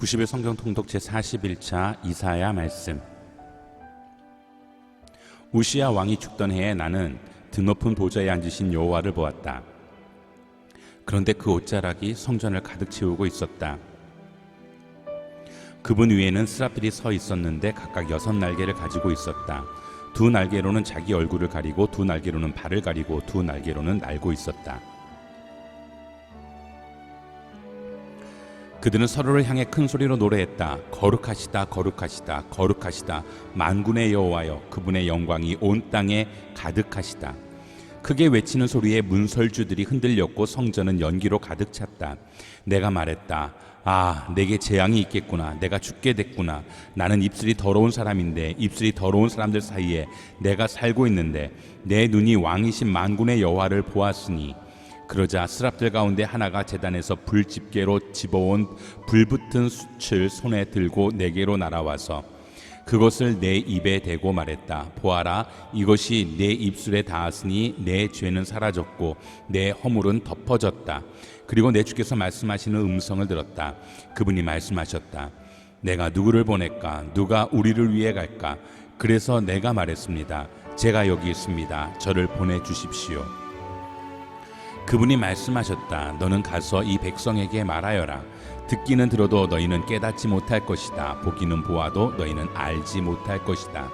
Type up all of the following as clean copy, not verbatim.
90일 성경 통독 제41차 이사야 말씀. 우시야 왕이 죽던 해에 나는 드높은 보좌에 앉으신 여호와를 보았다. 그런데 그 옷자락이 성전을 가득 채우고 있었다. 그분 위에는 스랍들이 서 있었는데 각각 6날개를 가지고 있었다. 2날개로는 자기 얼굴을 가리고 2날개로는 발을 가리고 2날개로는 날고 있었다. 그들은 서로를 향해 큰 소리로 노래했다. 거룩하시다, 거룩하시다, 거룩하시다. 만군의 여호와여, 그분의 영광이 온 땅에 가득하시다. 크게 외치는 소리에 문설주들이 흔들렸고 성전은 연기로 가득 찼다. 내가 말했다. 아, 내게 재앙이 있겠구나. 내가 죽게 됐구나. 나는 입술이 더러운 사람인데, 입술이 더러운 사람들 사이에 내가 살고 있는데 내 눈이 왕이신 만군의 여호와를 보았으니. 그러자 스랍들 가운데 하나가 제단에서 불집게로 집어온 불붙은 숯을 손에 들고 내게로 날아와서 그것을 내 입에 대고 말했다. 보아라, 이것이 내 입술에 닿았으니 내 죄는 사라졌고 내 허물은 덮어졌다. 그리고 내 주께서 말씀하시는 음성을 들었다. 그분이 말씀하셨다. 내가 누구를 보낼까? 누가 우리를 위해 갈까? 그래서 내가 말했습니다. 제가 여기 있습니다. 저를 보내주십시오. 그분이 말씀하셨다. 너는 가서 이 백성에게 말하여라. 듣기는 들어도 너희는 깨닫지 못할 것이다. 보기는 보아도 너희는 알지 못할 것이다.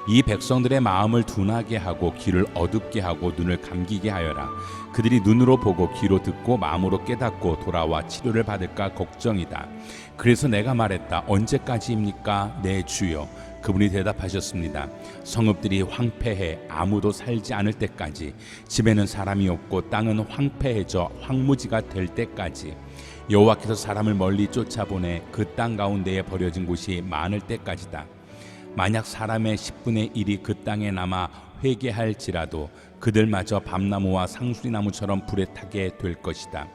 이 백성들의 마음을 둔하게 하고 귀를 어둡게 하고 눈을 감기게 하여라. 그들이 눈으로 보고 귀로 듣고 마음으로 깨닫고 돌아와 치료를 받을까 걱정이다. 그래서 내가 말했다. 언제까지입니까? 내 주여. 그분이 대답하셨습니다. 성읍들이 황폐해 아무도 살지 않을 때까지, 집에는 사람이 없고 땅은 황폐해져 황무지가 될 때까지, 여호와께서 사람을 멀리 쫓아보내 그 땅 가운데에 버려진 곳이 많을 때까지다. 만약 사람의 10분의 1이 그 땅에 남아 회개할지라도 그들마저 밤나무와 상수리나무처럼 불에 타게 될 것이다.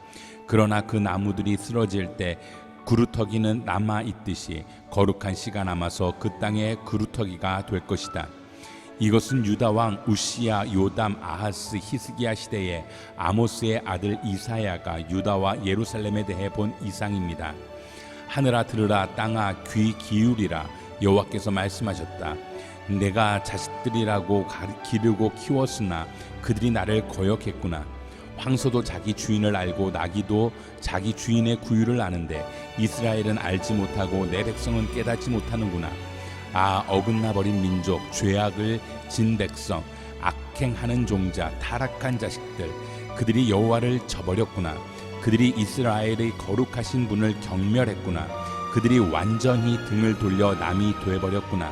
그러나 그 나무들이 쓰러질 때 그루터기는 남아 있듯이 거룩한 씨가 남아서 그 땅의 그루터기가 될 것이다. 이것은 유다 왕 우시야, 요담, 아하스, 히스기야 시대에 아모스의 아들 이사야가 유다와 예루살렘에 대해 본 이상입니다. 하늘아 들으라, 땅아 귀 기울이라. 여호와께서 말씀하셨다. 내가 자식들이라고 기르고 키웠으나 그들이 나를 거역했구나. 황소도 자기 주인을 알고 나귀도 자기 주인의 구유를 아는데 이스라엘은 알지 못하고 내 백성은 깨닫지 못하는구나. 아, 어긋나 버린 민족, 죄악을 진 백성, 악행하는 종자, 타락한 자식들, 그들이 여호와를 저버렸구나. 그들이 이스라엘의 거룩하신 분을 경멸했구나. 그들이 완전히 등을 돌려 남이 되어버렸구나.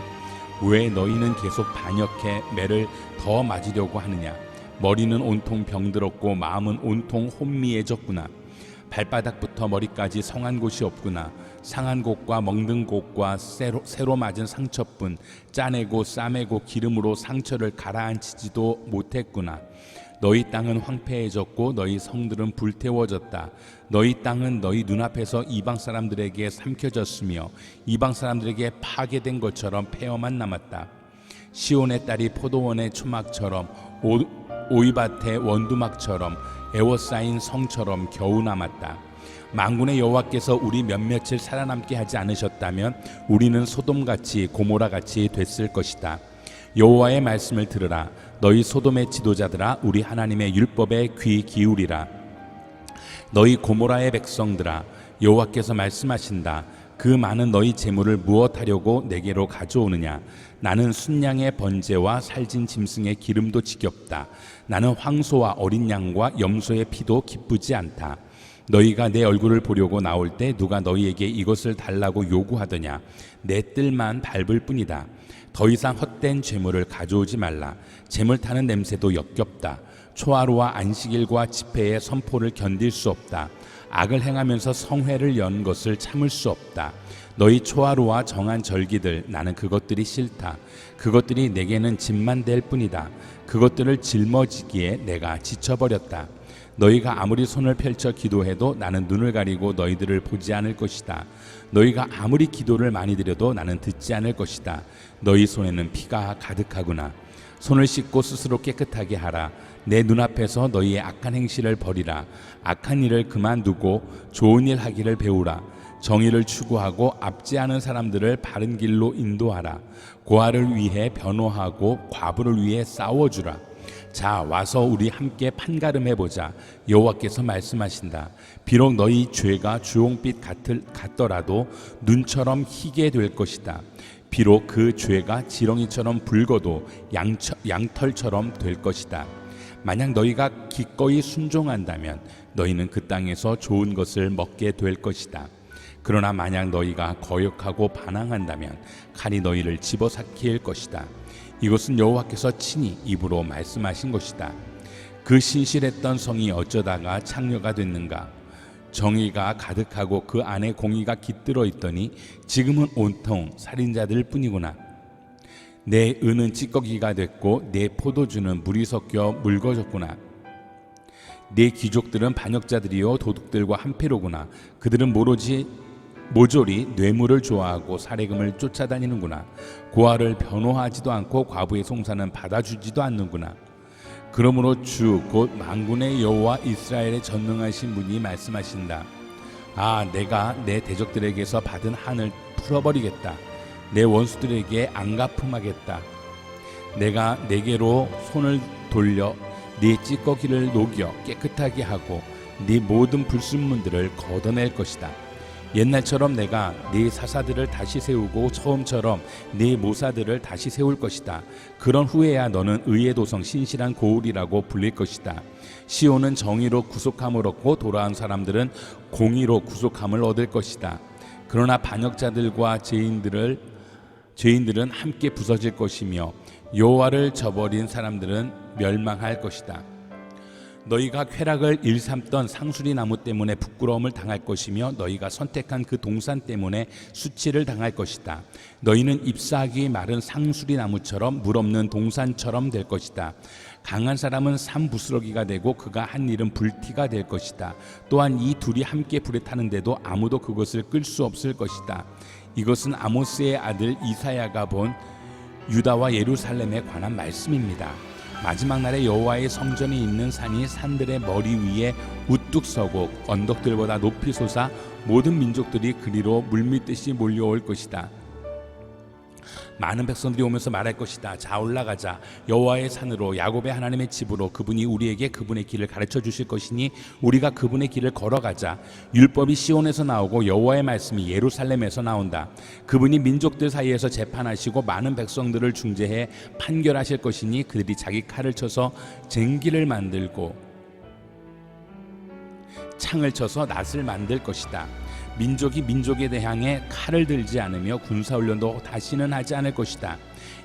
왜 너희는 계속 반역해 매를 더 맞으려고 하느냐. 머리는 온통 병들었고 마음은 온통 혼미해졌구나. 발바닥부터 머리까지 성한 곳이 없구나. 상한 곳과 먹는 곳과 새로 맞은 상처뿐, 짜내고 싸매고 기름으로 상처를 가라앉히지도 못했구나. 너희 땅은 황폐해졌고 너희 성들은 불태워졌다. 너희 땅은 너희 눈앞에서 이방 사람들에게 삼켜졌으며 이방 사람들에게 파괴된 것처럼 폐허만 남았다. 시온의 딸이 포도원의 초막처럼 오이밭의 원두막처럼 애워싸인 성처럼 겨우 남았다. 만군의 여호와께서 우리 몇몇을 살아남게 하지 않으셨다면 우리는 소돔같이 고모라같이 됐을 것이다. 여호와의 말씀을 들으라. 너희 소돔의 지도자들아, 우리 하나님의 율법에 귀 기울이라. 너희 고모라의 백성들아, 여호와께서 말씀하신다. 그 많은 너희 재물을 무엇하려고 내게로 가져오느냐. 나는 순양의 번제와 살진 짐승의 기름도 지겹다. 나는 황소와 어린 양과 염소의 피도 기쁘지 않다. 너희가 내 얼굴을 보려고 나올 때 누가 너희에게 이것을 달라고 요구하더냐. 내 뜰만 밟을 뿐이다. 더 이상 헛된 재물을 가져오지 말라. 재물 타는 냄새도 역겹다. 초하루와 안식일과 집회의 선포를 견딜 수 없다. 악을 행하면서 성회를 연 것을 참을 수 없다. 너희 초하루와 정한 절기들, 나는 그것들이 싫다. 그것들이 내게는 짐만 될 뿐이다. 그것들을 짊어지기에 내가 지쳐버렸다. 너희가 아무리 손을 펼쳐 기도해도 나는 눈을 가리고 너희들을 보지 않을 것이다. 너희가 아무리 기도를 많이 드려도 나는 듣지 않을 것이다. 너희 손에는 피가 가득하구나. 손을 씻고 스스로 깨끗하게 하라. 내 눈앞에서 너희의 악한 행실을 버리라. 악한 일을 그만두고 좋은 일 하기를 배우라. 정의를 추구하고 압제하는 사람들을 바른 길로 인도하라. 고아를 위해 변호하고 과부를 위해 싸워주라. 자, 와서 우리 함께 판가름해보자. 여호와께서 말씀하신다. 비록 너희 죄가 주홍빛 같더라도 눈처럼 희게 될 것이다. 비록 그 죄가 지렁이처럼 붉어도 양털처럼 될 것이다. 만약 너희가 기꺼이 순종한다면 너희는 그 땅에서 좋은 것을 먹게 될 것이다. 그러나 만약 너희가 거역하고 반항한다면 칼이 너희를 집어삼킬 것이다. 이것은 여호와께서 친히 입으로 말씀하신 것이다. 그 신실했던 성이 어쩌다가 창녀가 됐는가? 정의가 가득하고 그 안에 공의가 깃들어 있더니 지금은 온통 살인자들 뿐이구나. 내 은은 찌꺼기가 됐고 내 포도주는 물이 섞여 묽어졌구나. 내 귀족들은 반역자들이요 도둑들과 한패로구나. 그들은 모조리 뇌물을 좋아하고 사례금을 쫓아다니는구나. 고아를 변호하지도 않고 과부의 송사는 받아주지도 않는구나. 그러므로 주 곧 만군의 여호와 이스라엘의 전능하신 분이 말씀하신다. 아, 내가 내 대적들에게서 받은 한을 풀어버리겠다. 내 원수들에게 안갚음하겠다. 내가 내게로 손을 돌려 네 찌꺼기를 녹여 깨끗하게 하고 네 모든 불순물들을 걷어낼 것이다. 옛날처럼 내가 네 사사들을 다시 세우고 처음처럼 네 모사들을 다시 세울 것이다. 그런 후에야 너는 의의 도성 신실한 고울이라고 불릴 것이다. 시온은 정의로 구속함을 얻고 돌아온 사람들은 공의로 구속함을 얻을 것이다. 그러나 반역자들과 죄인들은 함께 부서질 것이며 여호와를 저버린 사람들은 멸망할 것이다. 너희가 쾌락을 일삼던 상수리 나무 때문에 부끄러움을 당할 것이며 너희가 선택한 그 동산 때문에 수치를 당할 것이다. 너희는 잎사귀 마른 상수리 나무처럼 물 없는 동산처럼 될 것이다. 강한 사람은 산 부스러기가 되고 그가 한 일은 불티가 될 것이다. 또한 이 둘이 함께 불에 타는데도 아무도 그것을 끌 수 없을 것이다. 이것은 아모스의 아들 이사야가 본 유다와 예루살렘에 관한 말씀입니다. 마지막 날에 여호와의 성전이 있는 산이 산들의 머리 위에 우뚝 서고 언덕들보다 높이 솟아 모든 민족들이 그리로 물밀듯이 몰려올 것이다. 많은 백성들이 오면서 말할 것이다. 자, 올라가자. 여호와의 산으로, 야곱의 하나님의 집으로. 그분이 우리에게 그분의 길을 가르쳐 주실 것이니 우리가 그분의 길을 걸어가자. 율법이 시온에서 나오고 여호와의 말씀이 예루살렘에서 나온다. 그분이 민족들 사이에서 재판하시고 많은 백성들을 중재해 판결하실 것이니 그들이 자기 칼을 쳐서 쟁기를 만들고 창을 쳐서 낫을 만들 것이다. 민족이 민족에 대항해 칼을 들지 않으며 군사훈련도 다시는 하지 않을 것이다.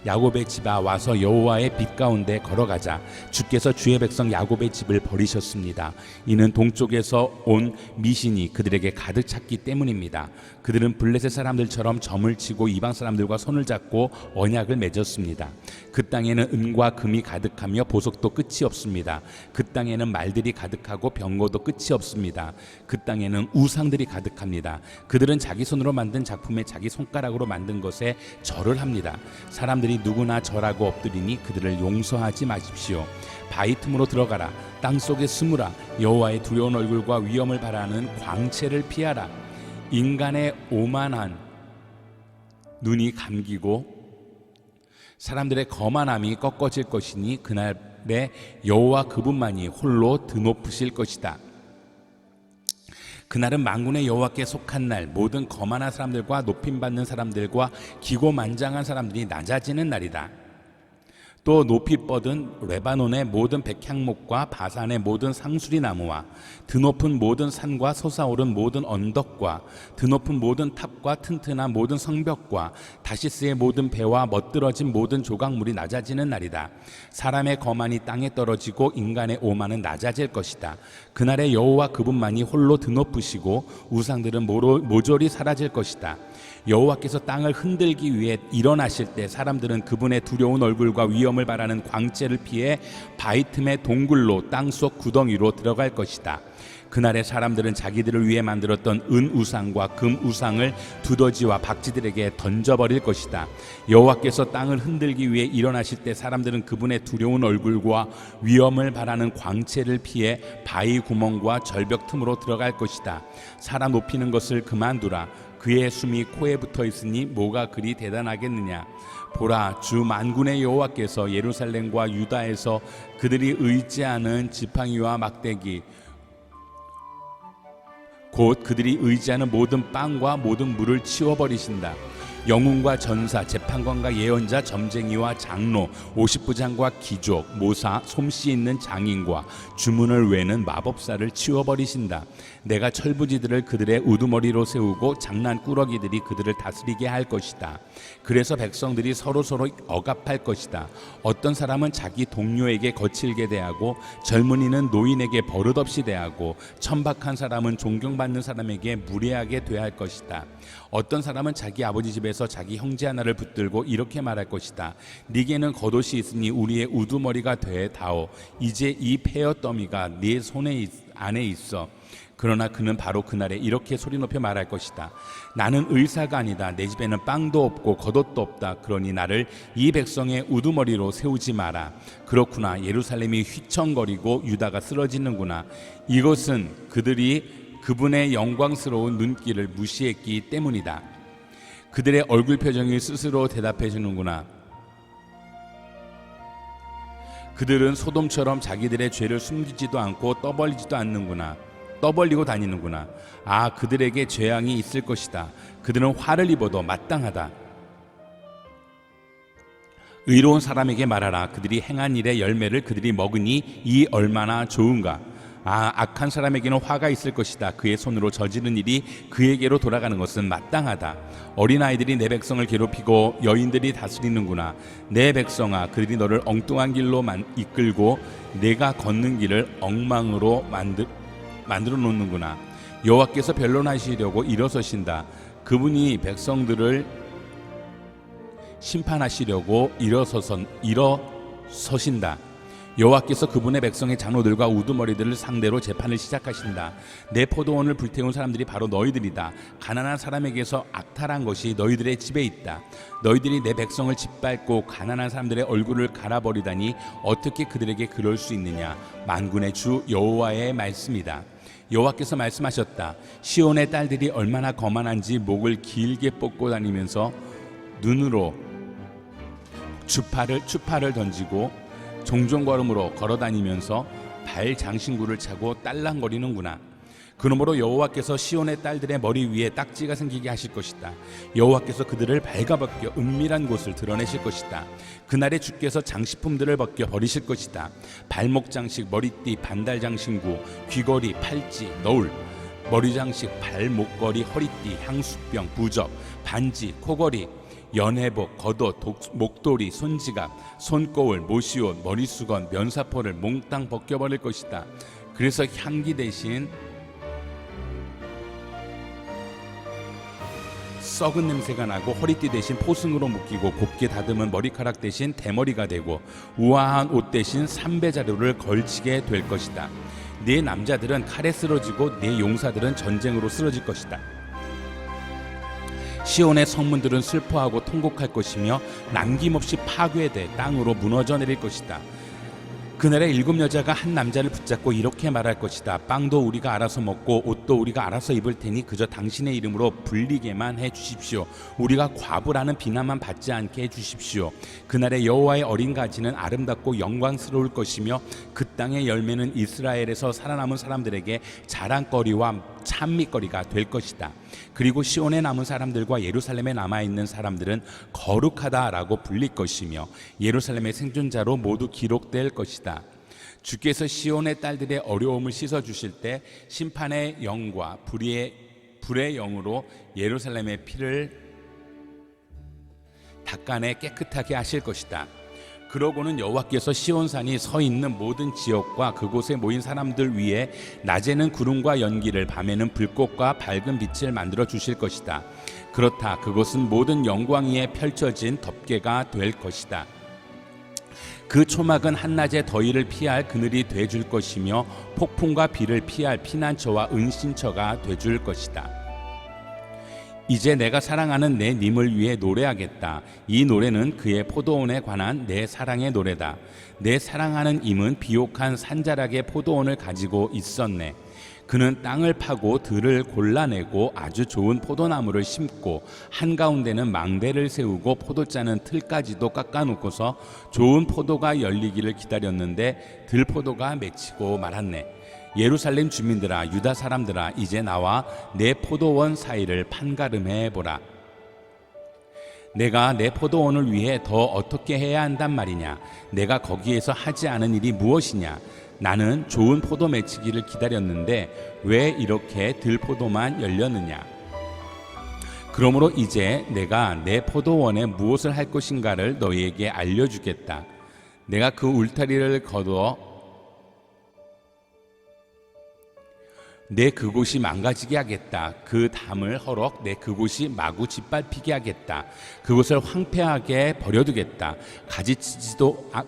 야곱의 집아, 와서 여호와의 빛 가운데 걸어가자. 주께서 주의 백성 야곱의 집을 버리셨습니다. 이는 동쪽에서 온 미신이 그들에게 가득 찼기 때문입니다. 그들은 블레셋 사람들처럼 점을 치고 이방 사람들과 손을 잡고 언약을 맺었습니다. 그 땅에는 은과 금이 가득하며 보석도 끝이 없습니다. 그 땅에는 말들이 가득하고 병거도 끝이 없습니다. 그 땅에는 우상들이 가득합니다. 그들은 자기 손으로 만든 작품에 자기 손가락으로 만든 것에 절을 합니다. 사람들이 누구나 절하고 엎드리니 그들을 용서하지 마십시오. 바위 틈으로 들어가라. 땅속에 숨으라. 여호와의 두려운 얼굴과 위엄을 바라는 광채를 피하라. 인간의 오만한 눈이 감기고 사람들의 거만함이 꺾어질 것이니 그날에 여호와 그분만이 홀로 드높으실 것이다. 그날은 만군의 여호와께 속한 날, 모든 거만한 사람들과 높임받는 사람들과 기고만장한 사람들이 낮아지는 날이다. 또 높이 뻗은 레바논의 모든 백향목과 바산의 모든 상수리 나무와 드높은 모든 산과 솟아오른 모든 언덕과 드높은 모든 탑과 튼튼한 모든 성벽과 다시스의 모든 배와 멋들어진 모든 조각물이 낮아지는 날이다. 사람의 거만이 땅에 떨어지고 인간의 오만은 낮아질 것이다. 그날에 여호와 그분만이 홀로 드높으시고 우상들은 모조리 사라질 것이다. 여호와께서 땅을 흔들기 위해 일어나실 때 사람들은 그분의 두려운 얼굴과 위엄을 바라는 광채를 피해 바위 틈의 동굴로 땅속 구덩이로 들어갈 것이다. 그날의 사람들은 자기들을 위해 만들었던 은 우상과 금 우상을 두더지와 박쥐들에게 던져버릴 것이다. 여호와께서 땅을 흔들기 위해 일어나실 때 사람들은 그분의 두려운 얼굴과 위험을 바라는 광채를 피해 바위 구멍과 절벽 틈으로 들어갈 것이다. 사람 높이는 것을 그만두라. 그의 숨이 코에 붙어 있으니 뭐가 그리 대단하겠느냐. 보라, 주 만군의 여호와께서 예루살렘과 유다에서 그들이 의지하는 지팡이와 막대기 곧 그들이 의지하는 모든 빵과 모든 물을 치워버리신다. 영웅과 전사, 재판관과 예언자, 점쟁이와 장로, 50부장과 귀족, 모사, 솜씨 있는 장인과 주문을 외는 마법사를 치워버리신다. 내가 철부지들을 그들의 우두머리로 세우고 장난꾸러기들이 그들을 다스리게 할 것이다. 그래서 백성들이 서로서로 억압할 것이다. 어떤 사람은 자기 동료에게 거칠게 대하고 젊은이는 노인에게 버릇없이 대하고 천박한 사람은 존경받는 사람에게 무례하게 대할 것이다. 어떤 사람은 자기 아버지 집에서 자기 형제 하나를 붙들고 이렇게 말할 것이다. 네게는 겉옷이 있으니 우리의 우두머리가 돼 다오. 이제 이 폐허 더미가 네 손에 안에 있어. 그러나 그는 바로 그날에 이렇게 소리 높여 말할 것이다. 나는 의사가 아니다. 내 집에는 빵도 없고 겉옷도 없다. 그러니 나를 이 백성의 우두머리로 세우지 마라. 그렇구나. 예루살렘이 휘청거리고 유다가 쓰러지는구나. 이것은 그들이 그분의 영광스러운 눈길을 무시했기 때문이다. 그들의 얼굴 표정이 스스로 대답해 주는구나. 그들은 소돔처럼 자기들의 죄를 숨기지도 않고 떠벌리고 다니는구나. 아, 그들에게 재앙이 있을 것이다. 그들은 화를 입어도 마땅하다. 의로운 사람에게 말하라. 그들이 행한 일의 열매를 그들이 먹으니 이 얼마나 좋은가. 아, 악한 사람에게는 화가 있을 것이다. 그의 손으로 저지른 일이 그에게로 돌아가는 것은 마땅하다. 어린아이들이 내 백성을 괴롭히고 여인들이 다스리는구나. 내 백성아, 그들이 너를 엉뚱한 길로 이끌고 내가 걷는 길을 엉망으로 만들어 놓는구나. 여호와께서 변론하시려고 일어서신다. 그분이 백성들을 심판하시려고 일어서신다. 여호와께서 그분의 백성의 장로들과 우두머리들을 상대로 재판을 시작하신다. 내 포도원을 불태운 사람들이 바로 너희들이다. 가난한 사람에게서 악탈한 것이 너희들의 집에 있다. 너희들이 내 백성을 짓밟고 가난한 사람들의 얼굴을 갈아버리다니 어떻게 그들에게 그럴 수 있느냐. 만군의 주 여호와의 말씀이다. 여호와께서 말씀하셨다. 시온의 딸들이 얼마나 거만한지 목을 길게 뻗고 다니면서 눈으로 추파를 던지고 종종 걸음으로 걸어다니면서 발 장신구를 차고 딸랑거리는구나. 그러므로 여호와께서 시온의 딸들의 머리 위에 딱지가 생기게 하실 것이다. 여호와께서 그들을 발가벗겨 은밀한 곳을 드러내실 것이다. 그날에 주께서 장식품들을 벗겨 버리실 것이다. 발목 장식, 머리띠, 반달 장신구, 귀걸이, 팔찌, 너울, 머리 장식, 발목걸이, 허리띠, 향수병, 부적, 반지, 코걸이, 연회복, 겉옷, 목도리, 손지갑, 손거울, 모시옷, 머리수건, 면사포를 몽땅 벗겨버릴 것이다. 그래서 향기 대신 썩은 냄새가 나고 허리띠 대신 포승으로 묶이고 곱게 다듬은 머리카락 대신 대머리가 되고 우아한 옷 대신 삼배자루를 걸치게 될 것이다. 네 남자들은 칼에 쓰러지고 네 용사들은 전쟁으로 쓰러질 것이다. 시온의 성문들은 슬퍼하고 통곡할 것이며 남김없이 파괴돼 땅으로 무너져 내릴 것이다. 그날에 7 여자가 한 남자를 붙잡고 이렇게 말할 것이다. 빵도 우리가 알아서 먹고 옷도 우리가 알아서 입을 테니 그저 당신의 이름으로 불리게만 해 주십시오. 우리가 과부라는 비난만 받지 않게 해 주십시오. 그날에 여호와의 어린 가지는 아름답고 영광스러울 것이며 그 땅의 열매는 이스라엘에서 살아남은 사람들에게 자랑거리와 찬미거리가 될 것이다. 그리고 시온에 남은 사람들과 예루살렘에 남아있는 사람들은 거룩하다라고 불릴 것이며 예루살렘의 생존자로 모두 기록될 것이다. 주께서 시온의 딸들의 어려움을 씻어주실 때 심판의 영과 불의 영으로 예루살렘의 피를 닦아내 깨끗하게 하실 것이다. 그러고는 여호와께서 시온산이 서 있는 모든 지역과 그곳에 모인 사람들 위에 낮에는 구름과 연기를 밤에는 불꽃과 밝은 빛을 만들어 주실 것이다. 그렇다. 그것은 모든 영광 위에 펼쳐진 덮개가 될 것이다. 그 초막은 한낮의 더위를 피할 그늘이 되줄 것이며 폭풍과 비를 피할 피난처와 은신처가 되줄 것이다. 이제 내가 사랑하는 내 님을 위해 노래하겠다. 이 노래는 그의 포도원에 관한 내 사랑의 노래다. 내 사랑하는 임은 비옥한 산자락의 포도원을 가지고 있었네. 그는 땅을 파고 들을 골라내고 아주 좋은 포도나무를 심고 한가운데는 망대를 세우고 포도짜는 틀까지도 깎아놓고서 좋은 포도가 열리기를 기다렸는데 들포도가 맺히고 말았네. 예루살렘 주민들아, 유다 사람들아, 이제 나와 내 포도원 사이를 판가름해 보라. 내가 내 포도원을 위해 더 어떻게 해야 한단 말이냐? 내가 거기에서 하지 않은 일이 무엇이냐? 나는 좋은 포도 맺히기를 기다렸는데 왜 이렇게 들포도만 열렸느냐? 그러므로 이제 내가 내 포도원에 무엇을 할 것인가를 너희에게 알려주겠다. 내가 그 울타리를 거두어 내 그곳이 망가지게 하겠다. 그 담을 허럭 내 그곳이 마구 짓밟히게 하겠다. 그곳을 황폐하게 버려두겠다.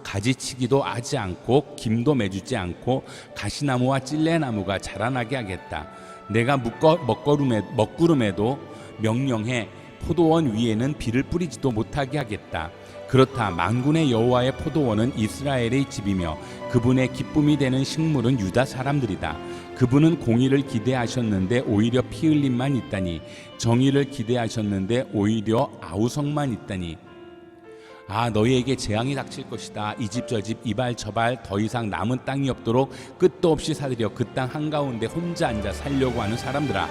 가지치기도 하지 않고 김도 매주지 않고 가시나무와 찔레나무가 자라나게 하겠다. 내가 먹구름에도 명령해 포도원 위에는 비를 뿌리지도 못하게 하겠다. 그렇다. 만군의 여호와의 포도원은 이스라엘의 집이며 그분의 기쁨이 되는 식물은 유다 사람들이다. 그분은 공의를 기대하셨는데 오히려 피 흘림만 있다니, 정의를 기대하셨는데 오히려 아우성만 있다니. 너희에게 재앙이 닥칠 것이다. 이 집 저 집 이발 저발 더 이상 남은 땅이 없도록 끝도 없이 사들여 그 땅 한가운데 혼자 앉아 살려고 하는 사람들아,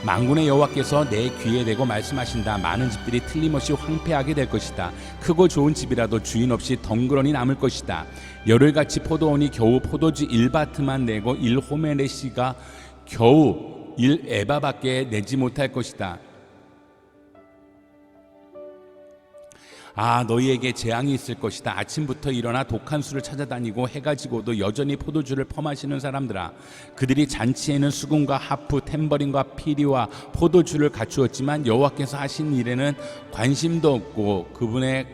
만군의 여호와께서 내 귀에 대고 말씀하신다. 많은 집들이 틀림없이 황폐하게 될 것이다. 크고 좋은 집이라도 주인 없이 덩그러니 남을 것이다. 열흘같이 포도원이 겨우 포도주 1바트만 내고 1호메네시가 겨우 1에바밖에 내지 못할 것이다. 너희에게 재앙이 있을 것이다. 아침부터 일어나 독한 술을 찾아다니고 해가 지고도 여전히 포도주를 퍼마시는 사람들아, 그들이 잔치에는 수금과 하프, 탬버린과 피리와 포도주를 갖추었지만 여호와께서 하신 일에는 관심도 없고 그분의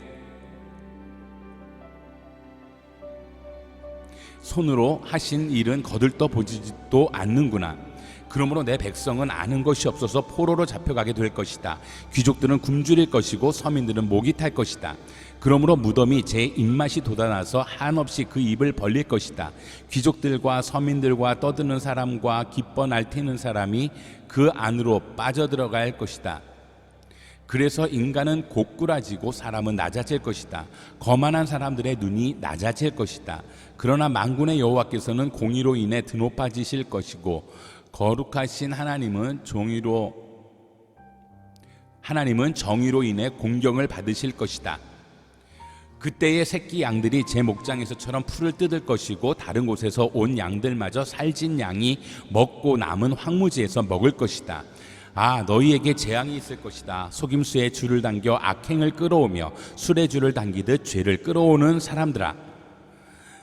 손으로 하신 일은 거들떠 보지도 않는구나. 그러므로 내 백성은 아는 것이 없어서 포로로 잡혀가게 될 것이다. 귀족들은 굶주릴 것이고 서민들은 목이 탈 것이다. 그러므로 무덤이 제 입맛이 돋아나서 한없이 그 입을 벌릴 것이다. 귀족들과 서민들과 떠드는 사람과 기뻐 날뛰는 사람이 그 안으로 빠져들어갈 것이다. 그래서 인간은 고꾸라지고 사람은 낮아질 것이다. 거만한 사람들의 눈이 낮아질 것이다. 그러나 만군의 여호와께서는 공의로 인해 드높아지실 것이고 거룩하신 하나님은 정의로 인해 공경을 받으실 것이다. 그때의 새끼 양들이 제 목장에서처럼 풀을 뜯을 것이고 다른 곳에서 온 양들마저 살진 양이 먹고 남은 황무지에서 먹을 것이다. 너희에게 재앙이 있을 것이다. 속임수에 줄을 당겨 악행을 끌어오며 술에 줄을 당기듯 죄를 끌어오는 사람들아,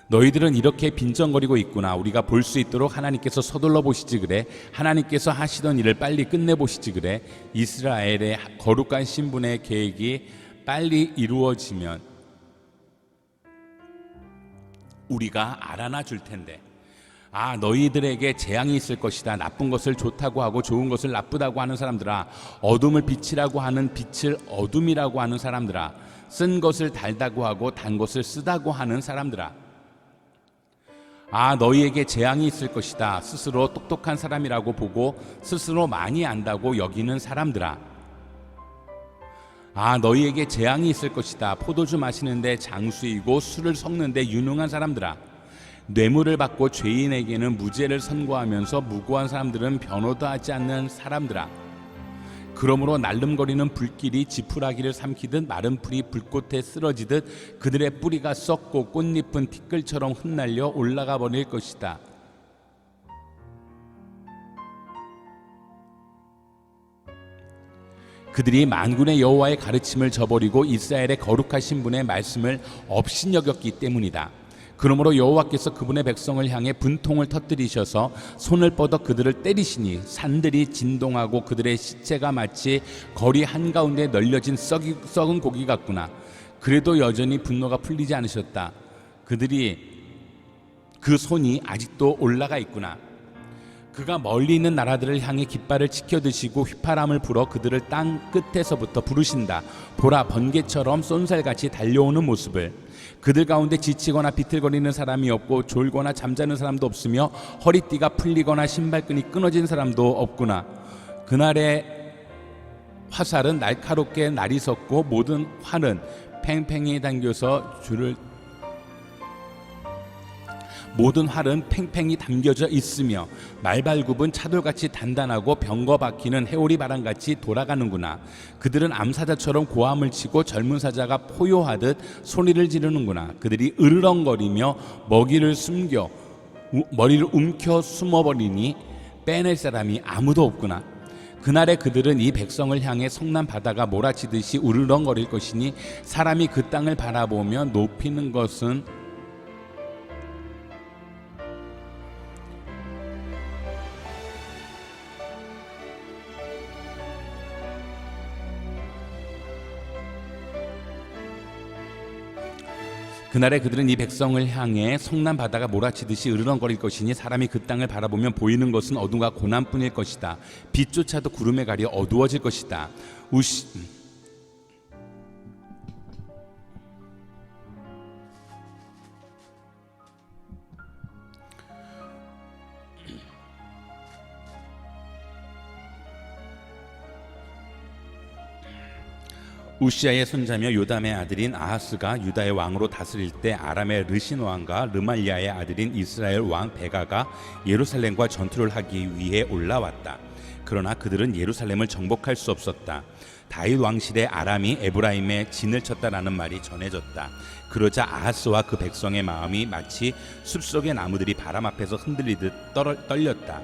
너희들은 이렇게 빈정거리고 있구나. 우리가 볼 수 있도록 하나님께서 서둘러 보시지 그래. 하나님께서 하시던 일을 빨리 끝내보시지 그래. 이스라엘의 거룩한 신분의 계획이 빨리 이루어지면 우리가 알아나 줄 텐데. 너희들에게 재앙이 있을 것이다. 나쁜 것을 좋다고 하고 좋은 것을 나쁘다고 하는 사람들아, 어둠을 빛이라고 하는 빛을 어둠이라고 하는 사람들아, 쓴 것을 달다고 하고 단 것을 쓰다고 하는 사람들아, 너희에게 재앙이 있을 것이다. 스스로 똑똑한 사람이라고 보고 스스로 많이 안다고 여기는 사람들아, 너희에게 재앙이 있을 것이다. 포도주 마시는데 장수이고 술을 섞는데 유능한 사람들아, 뇌물을 받고 죄인에게는 무죄를 선고하면서 무고한 사람들은 변호도 하지 않는 사람들아, 그러므로 날름거리는 불길이 지푸라기를 삼키듯 마른 풀이 불꽃에 쓰러지듯 그들의 뿌리가 썩고 꽃잎은 티끌처럼 흩날려 올라가 버릴 것이다. 그들이 만군의 여호와의 가르침을 저버리고 이스라엘의 거룩하신 분의 말씀을 업신여겼기 때문이다. 그러므로 여호와께서 그분의 백성을 향해 분통을 터뜨리셔서 손을 뻗어 그들을 때리시니 산들이 진동하고 그들의 시체가 마치 거리 한가운데 널려진 썩은 고기 같구나. 그래도 여전히 분노가 풀리지 않으셨다. 그 손이 아직도 올라가 있구나. 그가 멀리 있는 나라들을 향해 깃발을 치켜드시고 휘파람을 불어 그들을 땅 끝에서부터 부르신다. 보라, 번개처럼 쏜살같이 달려오는 모습을. 그들 가운데 지치거나 비틀거리는 사람이 없고 졸거나 잠자는 사람도 없으며 허리띠가 풀리거나 신발끈이 끊어진 사람도 없구나. 그날의 화살은 날카롭게 날이 섰고 모든 활은 팽팽히 당겨서 모든 활은 팽팽히 담겨져 있으며 말발굽은 차돌같이 단단하고 병거 바퀴는 해오리 바람같이 돌아가는구나. 그들은 암사자처럼 고함을 치고 젊은 사자가 포효하듯 소리를 지르는구나. 그들이 으르렁거리며 머리를 움켜 숨어버리니 빼낼 사람이 아무도 없구나. 그날에 그들은 이 백성을 향해 성난 바다가 몰아치듯이 우르렁거릴 것이니 사람이 그 땅을 바라보며 높이는 것은 그날에 그들은 이 백성을 향해 성난 바다가 몰아치듯이 으르렁거릴 것이니 사람이 그 땅을 바라보면 보이는 것은 어둠과 고난뿐일 것이다. 빛조차도 구름에 가려 어두워질 것이다. 우시아의 손자며 요담의 아들인 아하스가 유다의 왕으로 다스릴 때 아람의 르신 왕과 르말리아의 아들인 이스라엘 왕 베가가 예루살렘과 전투를 하기 위해 올라왔다. 그러나 그들은 예루살렘을 정복할 수 없었다. 다윗 왕실의 아람이 에브라임에 진을 쳤다라는 말이 전해졌다. 그러자 아하스와 그 백성의 마음이 마치 숲속의 나무들이 바람 앞에서 흔들리듯 떨렸다.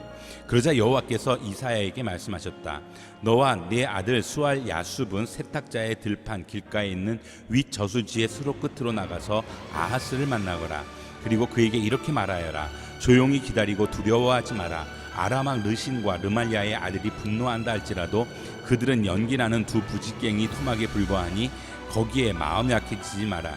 그러자 여호와께서 이사야에게 말씀하셨다. 너와 네 아들 수알 야숲은 세탁자의 들판 길가에 있는 윗 저수지의 수로 끝으로 나가서 아하스를 만나거라. 그리고 그에게 이렇게 말하여라. 조용히 기다리고 두려워하지 마라. 아람 왕 르신과 르말리아의 아들이 분노한다 할지라도 그들은 연기나는 두 부지깽이 토막에 불과하니 거기에 마음 약해지지 마라.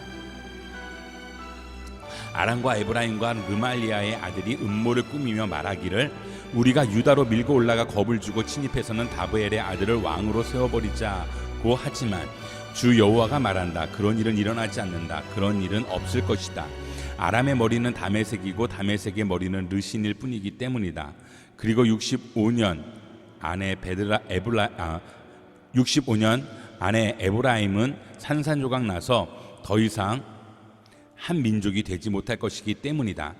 아람과 에브라임과 르말리아의 아들이 음모를 꾸미며 말하기를 우리가 유다로 밀고 올라가 겁을 주고 침입해서는 다브엘의 아들을 왕으로 세워버리자고 하지만 주 여호와가 말한다. 그런 일은 일어나지 않는다. 그런 일은 없을 것이다. 아람의 머리는 다메섹이고 다메섹의 머리는 르신일 뿐이기 때문이다. 그리고 65년 안에 에브라임은 산산조각 나서 더 이상 한 민족이 되지 못할 것이기 때문이다.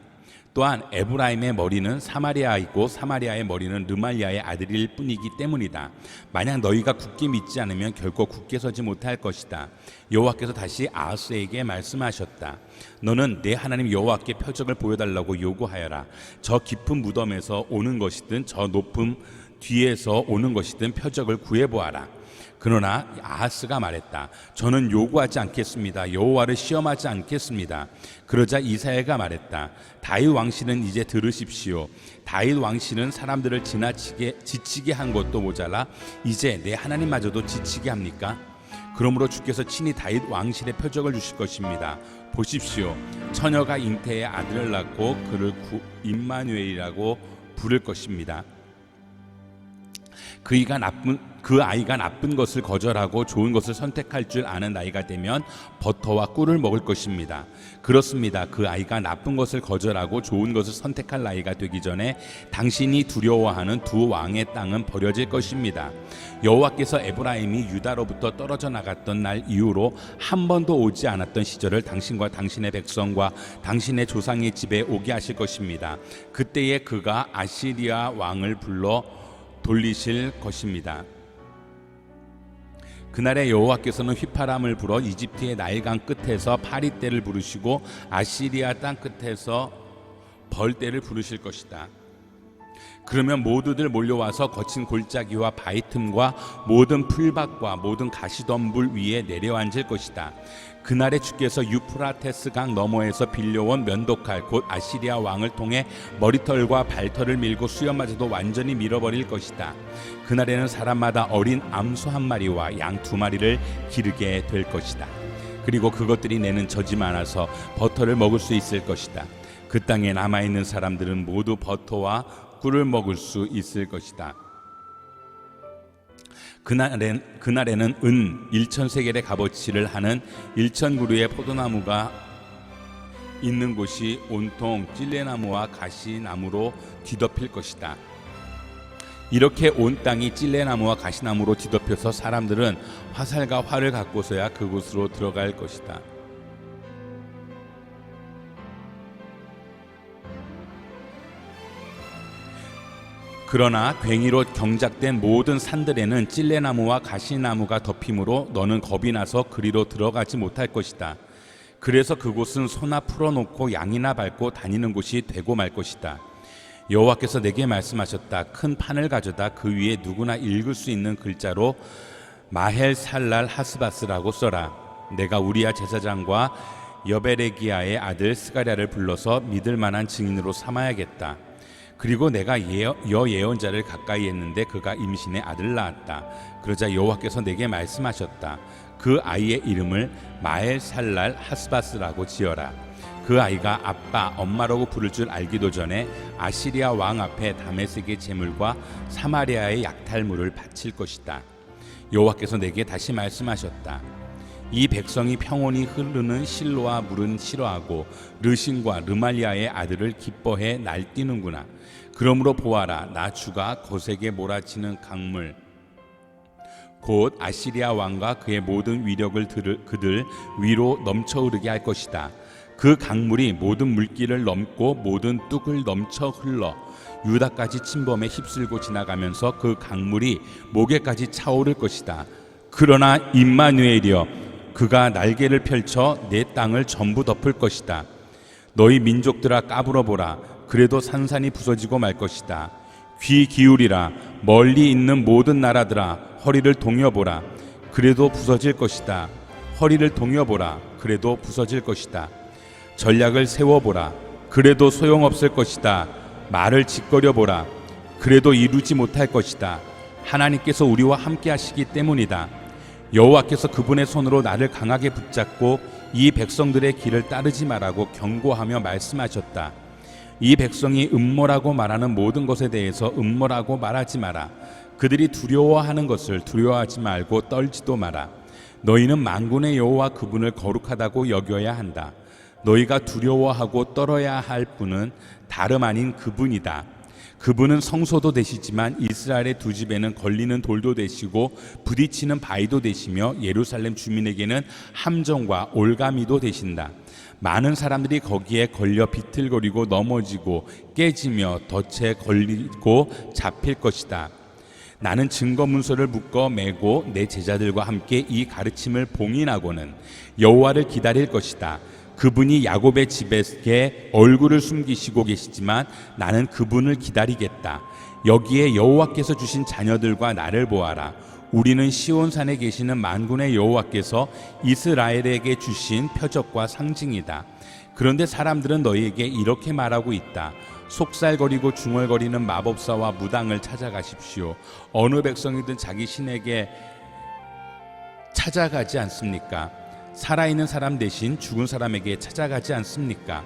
또한 에브라임의 머리는 사마리아이고 사마리아의 머리는 르말리아의 아들일 뿐이기 때문이다. 만약 너희가 굳게 믿지 않으면 결코 굳게 서지 못할 것이다. 여호와께서 다시 아하스에게 말씀하셨다. 너는 내 하나님 여호와께 표적을 보여달라고 요구하여라. 저 깊은 무덤에서 오는 것이든 저 높음 뒤에서 오는 것이든 표적을 구해보아라. 그러나 아하스가 말했다. 저는 요구하지 않겠습니다. 여호와를 시험하지 않겠습니다. 그러자 이사야가 말했다. 다윗 왕실은 이제 들으십시오. 다윗 왕실은 사람들을 지치게 한 것도 모자라 이제 내 하나님마저도 지치게 합니까? 그러므로 주께서 친히 다윗 왕실의 표적을 주실 것입니다. 보십시오. 처녀가 잉태의 아들을 낳고 그를 임마누엘이라고 부를 것입니다. 그 아이가 나쁜 것을 거절하고 좋은 것을 선택할 줄 아는 나이가 되면 버터와 꿀을 먹을 것입니다. 그렇습니다. 그 아이가 나쁜 것을 거절하고 좋은 것을 선택할 나이가 되기 전에 당신이 두려워하는 두 왕의 땅은 버려질 것입니다. 여호와께서 에브라임이 유다로부터 떨어져 나갔던 날 이후로 한 번도 오지 않았던 시절을 당신과 당신의 백성과 당신의 조상의 집에 오게 하실 것입니다. 그때에 그가 아시리아 왕을 불러 돌리실 것입니다. 그날에 여호와께서는 휘파람을 불어 이집트의 나일강 끝에서 파리떼를 부르시고 아시리아 땅 끝에서 벌떼를 부르실 것이다. 그러면 모두들 몰려와서 거친 골짜기와 바위 틈과 모든 풀밭과 모든 가시덤불 위에 내려앉을 것이다. 그날에 주께서 유프라테스 강 너머에서 빌려온 면도칼 곧 아시리아 왕을 통해 머리털과 발털을 밀고 수염마저도 완전히 밀어버릴 것이다. 그날에는 사람마다 어린 암소 한 마리와 양 두 마리를 기르게 될 것이다. 그리고 그것들이 내는 젖이 많아서 버터를 먹을 수 있을 것이다. 그 땅에 남아있는 사람들은 모두 버터와 꿀을 먹을 수 있을 것이다. 그날에는 은 1,000세겔의 값어치를 하는 1,000그루의 포도나무가 있는 곳이 온통 찔레나무와 가시나무로 뒤덮일 것이다. 이렇게 온 땅이 찔레나무와 가시나무로 뒤덮여서 사람들은 화살과 활을 갖고서야 그곳으로 들어갈 것이다. 그러나 괭이로 경작된 모든 산들에는 찔레나무와 가시나무가 덮이므로 너는 겁이 나서 그리로 들어가지 못할 것이다. 그래서 그곳은 소나 풀어놓고 양이나 밟고 다니는 곳이 되고 말 것이다. 여호와께서 내게 말씀하셨다. 큰 판을 가져다 그 위에 누구나 읽을 수 있는 글자로 마헬살랄 하스바스라고 써라. 내가 우리야 제사장과 여베레기야의 아들 스가랴를 불러서 믿을 만한 증인으로 삼아야겠다. 그리고 내가 여예언자를 가까이 했는데 그가 임신의 아들을 낳았다. 그러자 여호와께서 내게 말씀하셨다. 그 아이의 이름을 마헬살랄 하스바스라고 지어라. 그 아이가 아빠, 엄마라고 부를 줄 알기도 전에 아시리아 왕 앞에 다메섹의 제물과 사마리아의 약탈물을 바칠 것이다. 여호와께서 내게 다시 말씀하셨다. 이 백성이 평온히 흐르는 실로와 물은 싫어하고 르신과 르말리아의 아들을 기뻐해 날뛰는구나. 그러므로 보아라, 나 주가 거세게 몰아치는 강물 곧 아시리아 왕과 그의 모든 위력을 그들 위로 넘쳐 흐르게 할 것이다. 그 강물이 모든 물길을 넘고 모든 뚝을 넘쳐 흘러 유다까지 침범해 휩쓸고 지나가면서 그 강물이 목에까지 차오를 것이다. 그러나 임마누엘이여, 그가 날개를 펼쳐 내 땅을 전부 덮을 것이다. 너희 민족들아 까불어보라. 그래도 산산이 부서지고 말 것이다. 귀 기울이라. 멀리 있는 모든 나라들아 허리를 동여보라. 그래도 부서질 것이다. 허리를 동여보라. 그래도 부서질 것이다. 전략을 세워보라. 그래도 소용없을 것이다. 말을 짓거려보라. 그래도 이루지 못할 것이다. 하나님께서 우리와 함께 하시기 때문이다. 여호와께서 그분의 손으로 나를 강하게 붙잡고 이 백성들의 길을 따르지 말라고 경고하며 말씀하셨다. 이 백성이 음모라고 말하는 모든 것에 대해서 음모라고 말하지 마라. 그들이 두려워하는 것을 두려워하지 말고 떨지도 마라. 너희는 만군의 여호와 그분을 거룩하다고 여겨야 한다. 너희가 두려워하고 떨어야 할 분은 다름 아닌 그분이다. 그분은 성소도 되시지만 이스라엘의 두 집에는 걸리는 돌도 되시고 부딪히는 바위도 되시며 예루살렘 주민에게는 함정과 올가미도 되신다. 많은 사람들이 거기에 걸려 비틀거리고 넘어지고 깨지며 덫에 걸리고 잡힐 것이다. 나는 증거 문서를 묶어 매고 내 제자들과 함께 이 가르침을 봉인하고는 여호와를 기다릴 것이다. 그분이 야곱의 집에게 얼굴을 숨기시고 계시지만 나는 그분을 기다리겠다. 여기에 여호와께서 주신 자녀들과 나를 보아라. 우리는 시온산에 계시는 만군의 여호와께서 이스라엘에게 주신 표적과 상징이다. 그런데 사람들은 너희에게 이렇게 말하고 있다. 속살거리고 중얼거리는 마법사와 무당을 찾아가십시오. 어느 백성이든 자기 신에게 찾아가지 않습니까? 살아있는 사람 대신 죽은 사람에게 찾아가지 않습니까?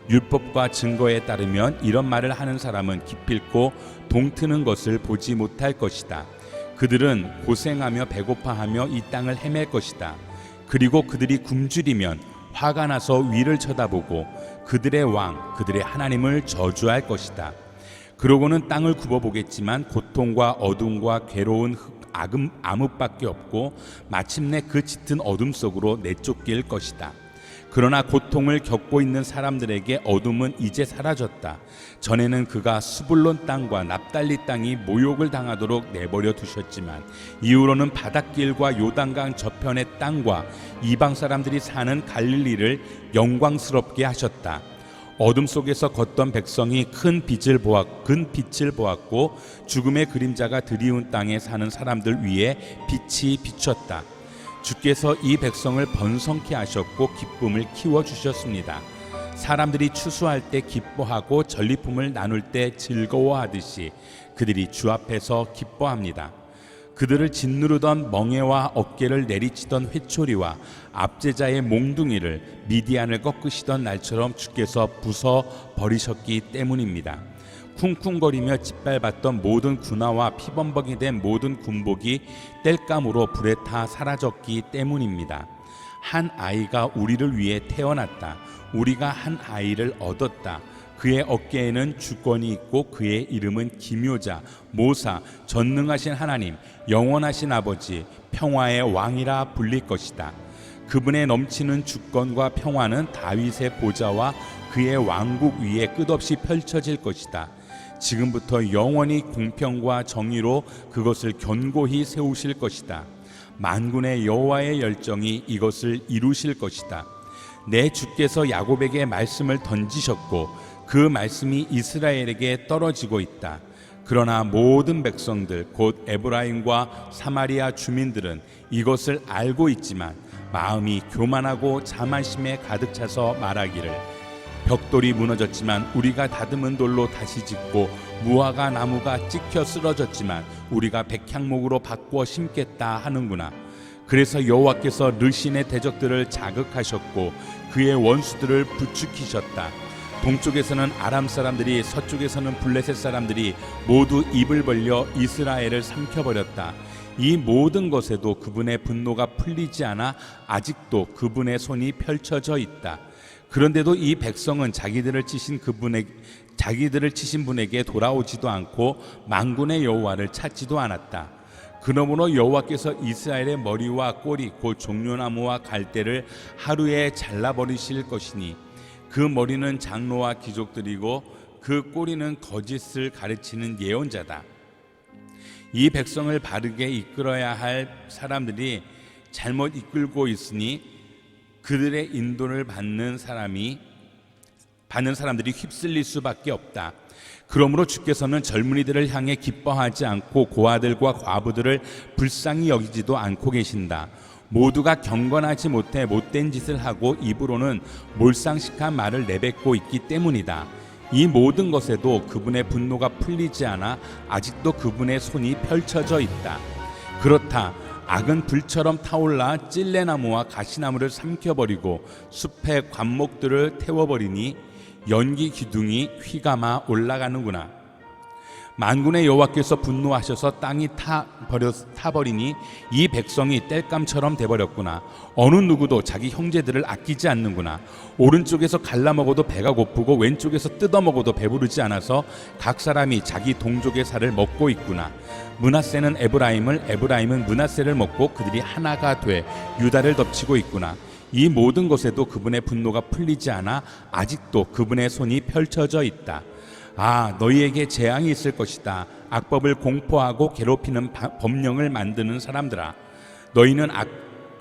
율법과 증거에 따르면 이런 말을 하는 사람은 기필코 동트는 것을 보지 못할 것이다. 그들은 고생하며 배고파하며 이 땅을 헤맬 것이다. 그리고 그들이 굶주리면 화가 나서 위를 쳐다보고 그들의 왕, 그들의 하나님을 저주할 것이다. 그러고는 땅을 굽어보겠지만 고통과 어둠과 괴로운 암흑밖에 없고 마침내 그 짙은 어둠 속으로 내쫓길 것이다. 그러나 고통을 겪고 있는 사람들에게 어둠은 이제 사라졌다. 전에는 그가 스불론 땅과 납달리 땅이 모욕을 당하도록 내버려 두셨지만 이후로는 바닷길과 요단강 저편의 땅과 이방 사람들이 사는 갈릴리를 영광스럽게 하셨다. 어둠 속에서 걷던 백성이 큰 빛을 보았고 죽음의 그림자가 드리운 땅에 사는 사람들 위에 빛이 비쳤다. 주께서 이 백성을 번성케 하셨고 기쁨을 키워주셨습니다. 사람들이 추수할 때 기뻐하고 전리품을 나눌 때 즐거워하듯이 그들이 주 앞에서 기뻐합니다. 그들을 짓누르던 멍에와 어깨를 내리치던 회초리와 압제자의 몽둥이를 미디안을 꺾으시던 날처럼 주께서 부숴 버리셨기 때문입니다. 쿵쿵거리며 짓밟았던 모든 군화와 피범벅이 된 모든 군복이 땔감으로 불에 타 사라졌기 때문입니다. 한 아이가 우리를 위해 태어났다. 우리가 한 아이를 얻었다. 그의 어깨에는 주권이 있고 그의 이름은 기묘자, 모사, 전능하신 하나님, 영원하신 아버지, 평화의 왕이라 불릴 것이다. 그분의 넘치는 주권과 평화는 다윗의 보좌와 그의 왕국 위에 끝없이 펼쳐질 것이다. 지금부터 영원히 공평과 정의로 그것을 견고히 세우실 것이다. 만군의 여호와의 열정이 이것을 이루실 것이다. 내 주께서 야곱에게 말씀을 던지셨고 그 말씀이 이스라엘에게 떨어지고 있다. 그러나 모든 백성들 곧 에브라임과 사마리아 주민들은 이것을 알고 있지만 마음이 교만하고 자만심에 가득 차서 말하기를 벽돌이 무너졌지만 우리가 다듬은 돌로 다시 짓고 무화과 나무가 찍혀 쓰러졌지만 우리가 백향목으로 바꾸어 심겠다 하는구나. 그래서 여호와께서 르신의 대적들을 자극하셨고 그의 원수들을 부추기셨다. 동쪽에서는 아람 사람들이 서쪽에서는 블레셋 사람들이 모두 입을 벌려 이스라엘을 삼켜버렸다. 이 모든 것에도 그분의 분노가 풀리지 않아 아직도 그분의 손이 펼쳐져 있다. 그런데도 이 백성은 자기들을 치신 분에게 돌아오지도 않고 만군의 여호와를 찾지도 않았다. 그러므로 여호와께서 이스라엘의 머리와 꼬리 곧 종려나무와 갈대를 하루에 잘라버리실 것이니 그 머리는 장로와 귀족들이고 그 꼬리는 거짓을 가르치는 예언자다. 이 백성을 바르게 이끌어야 할 사람들이 잘못 이끌고 있으니 그들의 인도를 받는 사람들이 휩쓸릴 수밖에 없다. 그러므로 주께서는 젊은이들을 향해 기뻐하지 않고 고아들과 과부들을 불쌍히 여기지도 않고 계신다. 모두가 경건하지 못해 못된 짓을 하고 입으로는 몰상식한 말을 내뱉고 있기 때문이다. 이 모든 것에도 그분의 분노가 풀리지 않아 아직도 그분의 손이 펼쳐져 있다. 그렇다. 악은 불처럼 타올라 찔레나무와 가시나무를 삼켜버리고 숲의 관목들을 태워버리니 연기 기둥이 휘감아 올라가는구나. 만군의 여호와께서 분노하셔서 땅이 타버리니 이 백성이 땔감처럼 돼버렸구나. 어느 누구도 자기 형제들을 아끼지 않는구나. 오른쪽에서 갈라먹어도 배가 고프고 왼쪽에서 뜯어먹어도 배부르지 않아서 각 사람이 자기 동족의 살을 먹고 있구나. 므낫세는 에브라임을, 에브라임은 므낫세를 먹고 그들이 하나가 돼 유다를 덮치고 있구나. 이 모든 것에도 그분의 분노가 풀리지 않아 아직도 그분의 손이 펼쳐져 있다. 아, 너희에게 재앙이 있을 것이다. 악법을 공포하고 괴롭히는 법령을 만드는 사람들아, 너희는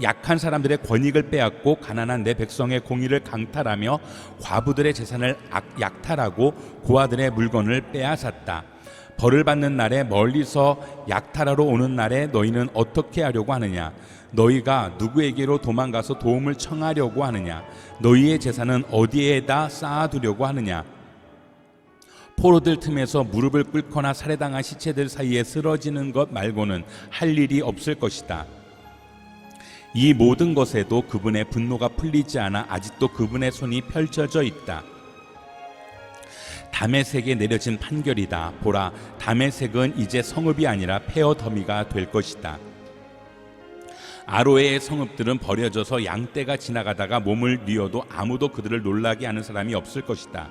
약한 사람들의 권익을 빼앗고 가난한 내 백성의 공의를 강탈하며 과부들의 재산을 약탈하고 고아들의 물건을 빼앗았다. 벌을 받는 날에 멀리서 약탈하러 오는 날에 너희는 어떻게 하려고 하느냐? 너희가 누구에게로 도망가서 도움을 청하려고 하느냐? 너희의 재산은 어디에다 쌓아두려고 하느냐? 포로들 틈에서 무릎을 꿇거나 살해당한 시체들 사이에 쓰러지는 것 말고는 할 일이 없을 것이다. 이 모든 것에도 그분의 분노가 풀리지 않아 아직도 그분의 손이 펼쳐져 있다. 다메섹에 내려진 판결이다. 보라, 다메섹은 이제 성읍이 아니라 폐허 더미가 될 것이다. 아로에의 성읍들은 버려져서 양떼가 지나가다가 몸을 뉘어도 아무도 그들을 놀라게 하는 사람이 없을 것이다.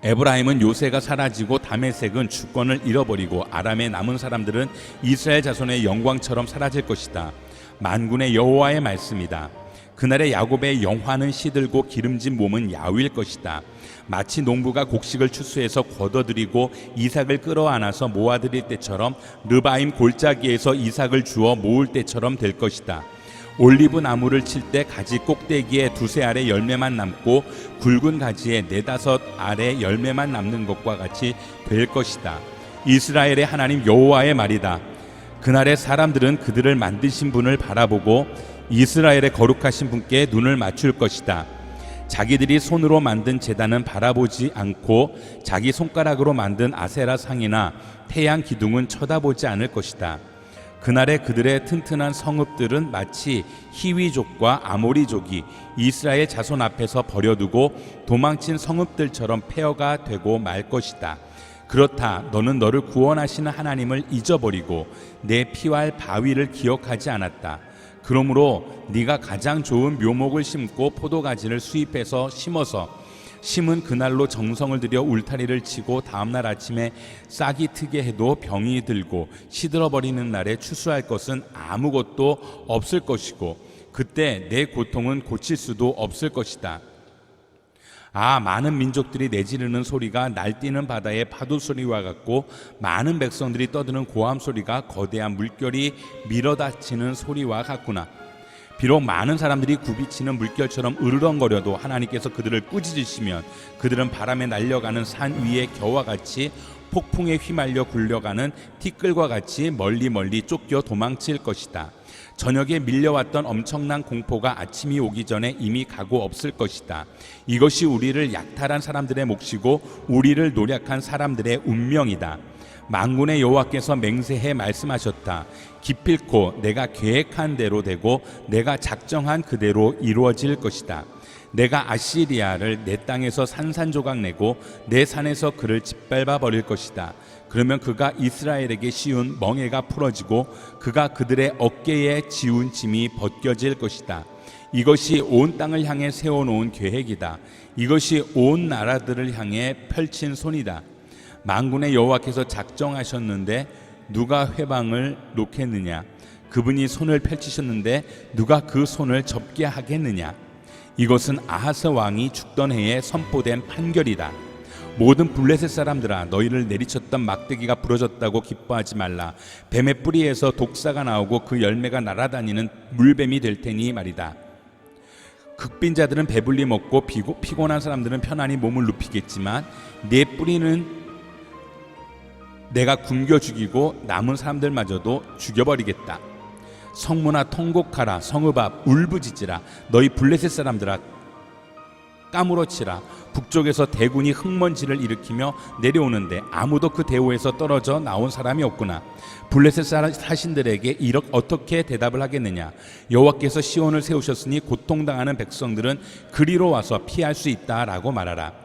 에브라임은 요새가 사라지고 다메섹은 주권을 잃어버리고 아람의 남은 사람들은 이스라엘 자손의 영광처럼 사라질 것이다. 만군의 여호와의 말씀이다. 그날에 야곱의 영화는 시들고 기름진 몸은 야위일 것이다. 마치 농부가 곡식을 추수해서 걷어들이고 이삭을 끌어안아서 모아들일 때처럼 르바임 골짜기에서 이삭을 주워 모을 때처럼 될 것이다. 올리브 나무를 칠 때 가지 꼭대기에 두세 알의 열매만 남고 굵은 가지에 네다섯 알의 열매만 남는 것과 같이 될 것이다. 이스라엘의 하나님 여호와의 말이다. 그날에 사람들은 그들을 만드신 분을 바라보고 이스라엘의 거룩하신 분께 눈을 맞출 것이다. 자기들이 손으로 만든 제단은 바라보지 않고 자기 손가락으로 만든 아세라 상이나 태양 기둥은 쳐다보지 않을 것이다. 그날에 그들의 튼튼한 성읍들은 마치 히위족과 아모리족이 이스라엘 자손 앞에서 버려두고 도망친 성읍들처럼 폐허가 되고 말 것이다. 그렇다. 너는 너를 구원하시는 하나님을 잊어버리고 내 피할 바위를 기억하지 않았다. 그러므로 네가 가장 좋은 묘목을 심고 포도가지를 수입해서 심어서 심은 그날로 정성을 들여 울타리를 치고 다음날 아침에 싹이 트게 해도 병이 들고 시들어버리는 날에 추수할 것은 아무것도 없을 것이고 그때 내 고통은 고칠 수도 없을 것이다. 아, 많은 민족들이 내지르는 소리가 날뛰는 바다의 파도 소리와 같고 많은 백성들이 떠드는 고함 소리가 거대한 물결이 밀어닥치는 소리와 같구나. 비록 많은 사람들이 굽이치는 물결처럼 으르렁거려도 하나님께서 그들을 꾸짖으시면 그들은 바람에 날려가는 산 위의 겨와 같이 폭풍에 휘말려 굴려가는 티끌과 같이 멀리 쫓겨 도망칠 것이다. 저녁에 밀려왔던 엄청난 공포가 아침이 오기 전에 이미 가고 없을 것이다. 이것이 우리를 약탈한 사람들의 몫이고 우리를 노력한 사람들의 운명이다. 만군의 여호와께서 맹세해 말씀하셨다. 기필코 내가 계획한 대로 되고 내가 작정한 그대로 이루어질 것이다. 내가 아시리아를 내 땅에서 산산조각 내고 내 산에서 그를 짓밟아 버릴 것이다. 그러면 그가 이스라엘에게 씌운 멍에가 풀어지고 그가 그들의 어깨에 지운 짐이 벗겨질 것이다. 이것이 온 땅을 향해 세워놓은 계획이다. 이것이 온 나라들을 향해 펼친 손이다. 만군의 여호와께서 작정하셨는데 누가 회방을 놓겠느냐? 그분이 손을 펼치셨는데 누가 그 손을 접게 하겠느냐? 이것은 아하스 왕이 죽던 해에 선포된 판결이다. 모든 블레셋 사람들아, 너희를 내리쳤던 막대기가 부러졌다고 기뻐하지 말라. 뱀의 뿌리에서 독사가 나오고 그 열매가 날아다니는 물뱀이 될 테니 말이다. 극빈자들은 배불리 먹고 피곤한 사람들은 편안히 몸을 눕히겠지만 내 뿌리는 내가 굶겨 죽이고 남은 사람들마저도 죽여버리겠다. 성문아 통곡하라. 성읍 앞 울부짖으라. 너희 블레셋 사람들아 까무러치라. 북쪽에서 대군이 흙먼지를 일으키며 내려오는데 아무도 그 대오에서 떨어져 나온 사람이 없구나. 블레셋 사신들에게 어떻게 대답을 하겠느냐? 여호와께서 시온을 세우셨으니 고통당하는 백성들은 그리로 와서 피할 수 있다라고 말하라.